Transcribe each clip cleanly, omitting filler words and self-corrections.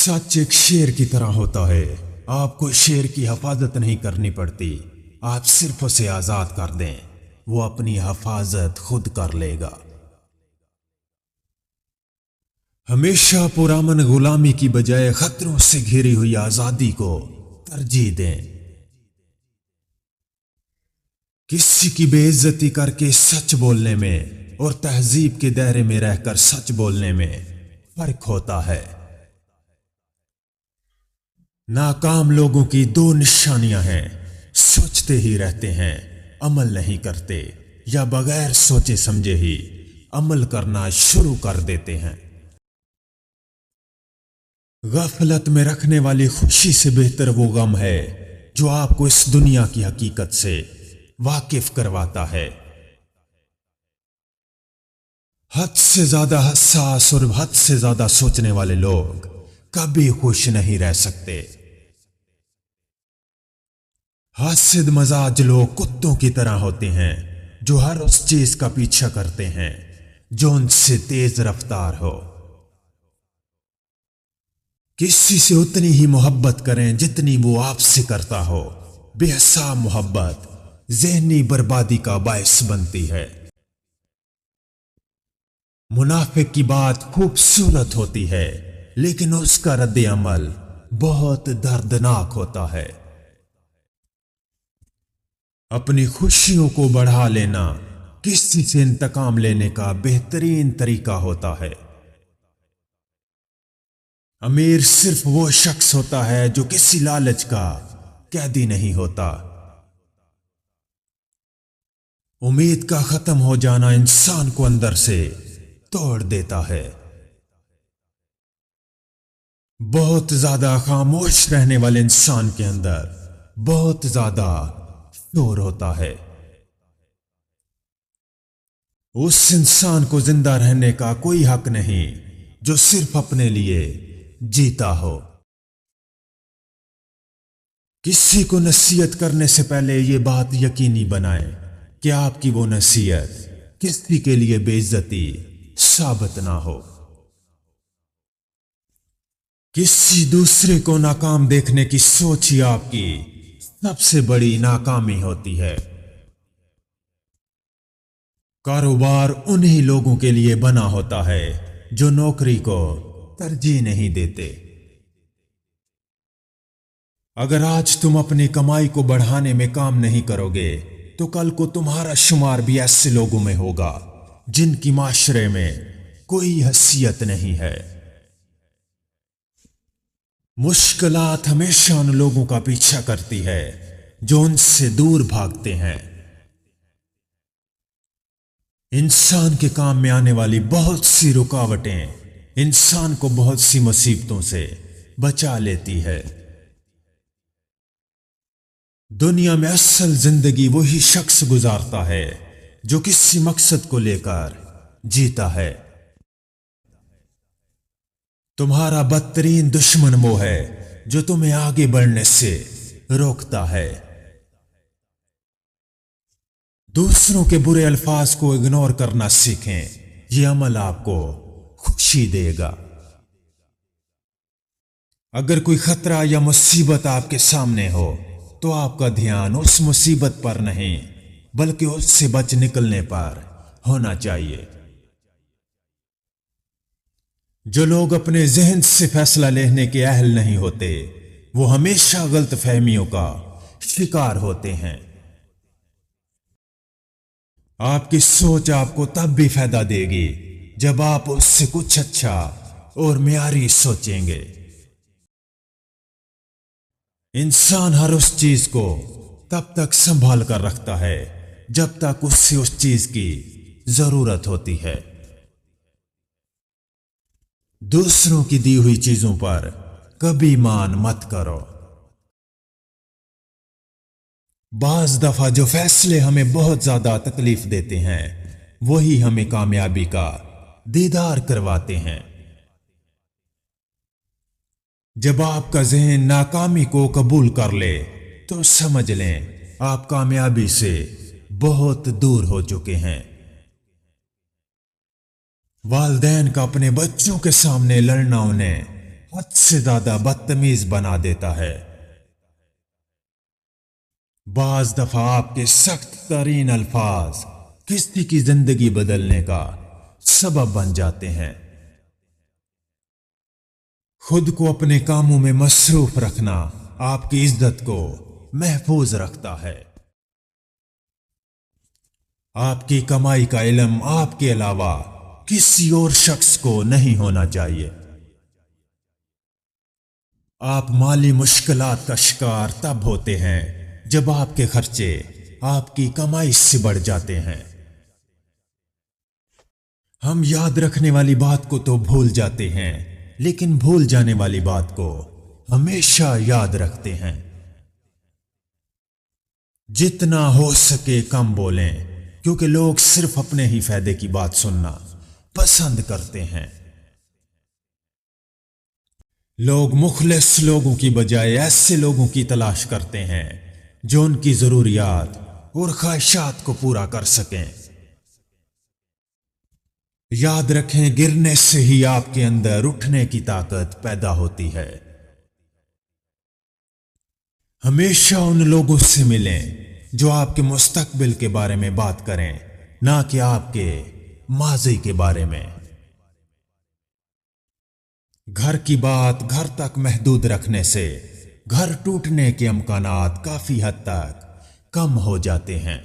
सच एक शेर की तरह होता है। आपको शेर की हिफाजत नहीं करनी पड़ती, आप सिर्फ उसे आजाद कर दें, वो अपनी हिफाजत खुद कर लेगा। हमेशा पुरअमन गुलामी की बजाय खतरों से घिरी हुई आजादी को तरजीह दें। किसी की बेइज्जती करके सच बोलने में और तहजीब के दायरे में रहकर सच बोलने में फर्क होता है। नाकाम लोगों की दो निशानियां हैं, सोचते ही रहते हैं, अमल नहीं करते, या बगैर सोचे समझे ही अमल करना शुरू कर देते हैं। गफलत में रखने वाली खुशी से बेहतर वो गम है जो आपको इस दुनिया की हकीकत से वाकिफ करवाता है। हद से ज्यादा हसास और हद से ज्यादा सोचने वाले लोग कभी खुश नहीं रह सकते। हासिद मजाज लोग कुत्तों की तरह होते हैं जो हर उस चीज का पीछा करते हैं जो उनसे तेज रफ्तार हो। किसी से उतनी ही मोहब्बत करें जितनी वो आपसे करता हो। बेहिसाब मोहब्बत ज़हनी बर्बादी का बायस बनती है। मुनाफिक की बात खूबसूरत होती है लेकिन उसका रद्द अमल बहुत दर्दनाक होता है। अपनी खुशियों को बढ़ा लेना किसी से इंतकाम लेने का बेहतरीन तरीका होता है। अमीर सिर्फ वो शख्स होता है जो किसी लालच का कैदी नहीं होता। उम्मीद का खत्म हो जाना इंसान को अंदर से तोड़ देता है। बहुत ज्यादा खामोश रहने वाले इंसान के अंदर बहुत ज्यादा शोर होता है। उस इंसान को जिंदा रहने का कोई हक नहीं जो सिर्फ अपने लिए जीता हो। किसी को नसीहत करने से पहले यह बात यकीनी बनाएं कि आपकी वो नसीहत किसी के लिए बेइज्जती साबित ना हो। किसी दूसरे को नाकाम देखने की सोच ही आपकी सबसे बड़ी नाकामी होती है। कारोबार उन्हीं लोगों के लिए बना होता है जो नौकरी को तरजीह नहीं देते। अगर आज तुम अपनी कमाई को बढ़ाने में काम नहीं करोगे तो कल को तुम्हारा शुमार भी ऐसे लोगों में होगा जिनकी माशरे में कोई हैसियत नहीं है। मुश्किलात हमेशा उन लोगों का पीछा करती है जो उनसे दूर भागते हैं। इंसान के काम में आने वाली बहुत सी रुकावटें इंसान को बहुत सी मुसीबतों से बचा लेती है। दुनिया में असल जिंदगी वही शख्स गुजारता है जो किसी मकसद को लेकर जीता है। तुम्हारा बदतरीन दुश्मन वो है जो तुम्हें आगे बढ़ने से रोकता है। दूसरों के बुरे अल्फाज को इग्नोर करना सीखें, यह अमल आपको खुशी देगा। अगर कोई खतरा या मुसीबत आपके सामने हो तो आपका ध्यान उस मुसीबत पर नहीं बल्कि उससे बच निकलने पर होना चाहिए। जो लोग अपने जहन से फैसला लेने के अहल नहीं होते वो हमेशा गलतफहमियों का शिकार होते हैं। आपकी सोच आपको तब भी फायदा देगी जब आप उससे कुछ अच्छा और मियारी सोचेंगे। इंसान हर उस चीज को तब तक संभाल कर रखता है जब तक उससे उस चीज की जरूरत होती है। दूसरों की दी हुई चीजों पर कभी मान मत करो। बाज दफा जो फैसले हमें बहुत ज्यादा तकलीफ देते हैं वही हमें कामयाबी का दीदार करवाते हैं। जब आपका जहन नाकामी को कबूल कर ले तो समझ लें आप कामयाबी से बहुत दूर हो चुके हैं। वालिदैन का अपने बच्चों के सामने लड़ना उन्हें हद से ज्यादा बदतमीज बना देता है। बाज दफा आपके सख्त तरीन अल्फाज किसी की जिंदगी बदलने का सबब बन जाते हैं। खुद को अपने कामों में मसरूफ रखना आपकी इज्जत को महफूज रखता है। आपकी कमाई का इल्म आपके अलावा किसी और शख्स को नहीं होना चाहिए। आप माली मुश्किलात का शिकार तब होते हैं जब आपके खर्चे आपकी कमाई से बढ़ जाते हैं। हम याद रखने वाली बात को तो भूल जाते हैं, लेकिन भूल जाने वाली बात को हमेशा याद रखते हैं। जितना हो सके कम बोलें, क्योंकि लोग सिर्फ अपने ही फायदे की बात सुनना पसंद करते हैं। लोग मुखलिस लोगों की बजाय ऐसे लोगों की तलाश करते हैं जो उनकी जरूरियात और ख्वाहिशात को पूरा कर सकें। याद रखें, गिरने से ही आपके अंदर उठने की ताकत पैदा होती है। हमेशा उन लोगों से मिलें जो आपके मुस्तकबिल के बारे में बात करें, ना कि आपके माजी के बारे में। घर की बात घर तक महदूद रखने से घर टूटने के इम्कानात काफी हद तक कम हो जाते हैं।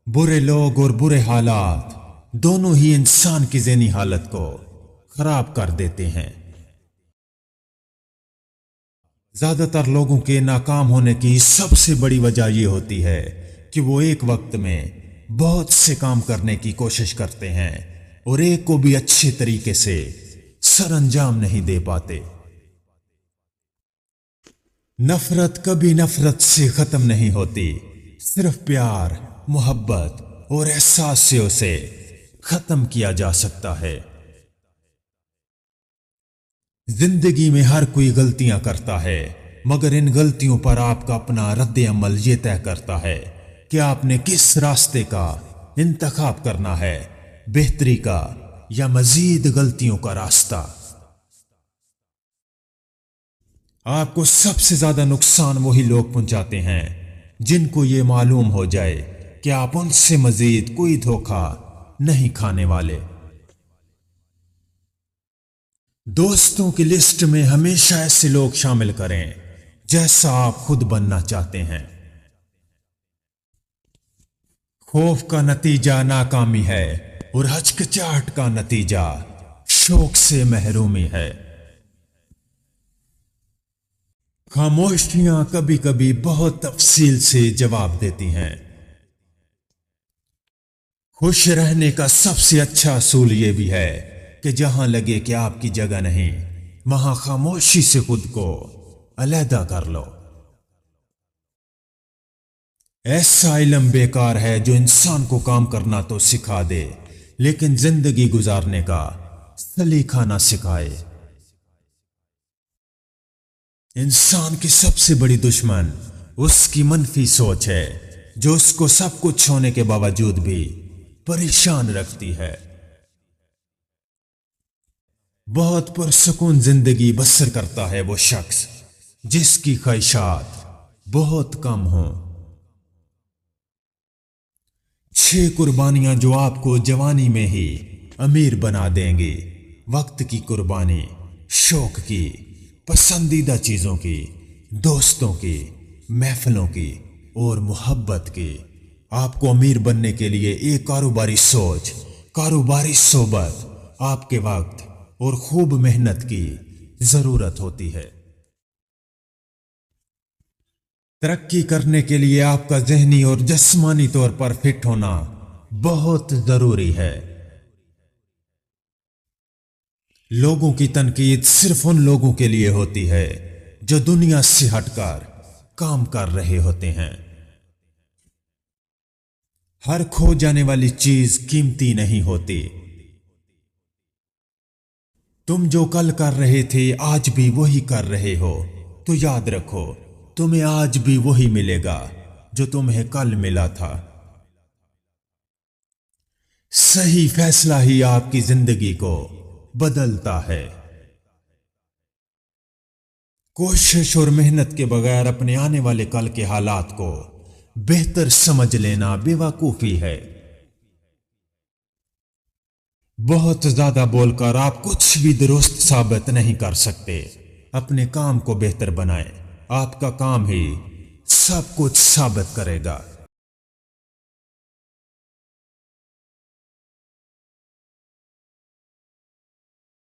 बुरे लोग और बुरे हालात दोनों ही इंसान की ज़हनी हालत को खराब कर देते हैं। ज्यादातर लोगों के नाकाम होने की सबसे बड़ी वजह यह होती है कि वो एक वक्त में बहुत से काम करने की कोशिश करते हैं और एक को भी अच्छे तरीके से सरअंजाम नहीं दे पाते। नफरत कभी नफरत से खत्म नहीं होती, सिर्फ प्यार, मोहब्बत और एहसास से उसे खत्म किया जा सकता है। जिंदगी में हर कोई गलतियां करता है, मगर इन गलतियों पर आपका अपना रद्द अमल ये तय करता है कि आपने किस रास्ते का इंतखाब करना है, बेहतरी का या मजीद गलतियों का रास्ता। आपको सबसे ज्यादा नुकसान वही लोग पहुंचाते हैं जिनको ये मालूम हो जाए कि आप उनसे मजीद कोई धोखा नहीं खाने वाले। दोस्तों की लिस्ट में हमेशा ऐसे लोग शामिल करें जैसा आप खुद बनना चाहते हैं। खौफ का नतीजा नाकामी है और हचकिचाहट का नतीजा शौक से महरूमी है। खामोशियां कभी कभी बहुत तफसील से जवाब देती हैं। खुश रहने का सबसे अच्छा असूल यह भी है कि जहां लगे कि आपकी जगह नहीं, वहां खामोशी से खुद को अलहदा कर लो। ऐसा इल्म बेकार है जो इंसान को काम करना तो सिखा दे, लेकिन जिंदगी गुजारने का सलीका ना सिखाए। इंसान की सबसे बड़ी दुश्मन उसकी मनफी सोच है, जो उसको सब कुछ होने के बावजूद भी परेशान रखती है। बहुत पुरसुकून जिंदगी बसर करता है वो शख्स जिसकी ख्वाहिशात बहुत कम हों। 6 कुर्बानियां जो आपको जवानी में ही अमीर बना देंगी: वक्त की कुर्बानी, शौक की, पसंदीदा चीजों की, दोस्तों की, महफिलों की और मोहब्बत की। आपको अमीर बनने के लिए एक कारोबारी सोच, कारोबारी सोबत, आपके वक्त और खूब मेहनत की जरूरत होती है। तरक्की करने के लिए आपका ज़हनी और जिस्मानी तौर पर फिट होना बहुत जरूरी है। लोगों की तनकीद सिर्फ उन लोगों के लिए होती है जो दुनिया से हटकर काम कर रहे होते हैं। हर खो जाने वाली चीज कीमती नहीं होती। तुम जो कल कर रहे थे आज भी वही कर रहे हो, तो याद रखो तुम्हें आज भी वही मिलेगा जो तुम्हें कल मिला था। सही फैसला ही आपकी जिंदगी को बदलता है। कोशिश और मेहनत के बगैर अपने आने वाले कल के हालात को बेहतर समझ लेना बेवकूफी है। बहुत ज्यादा बोलकर आप कुछ भी दुरुस्त साबित नहीं कर सकते। अपने काम को बेहतर बनाएं। आपका काम ही सब कुछ साबित करेगा।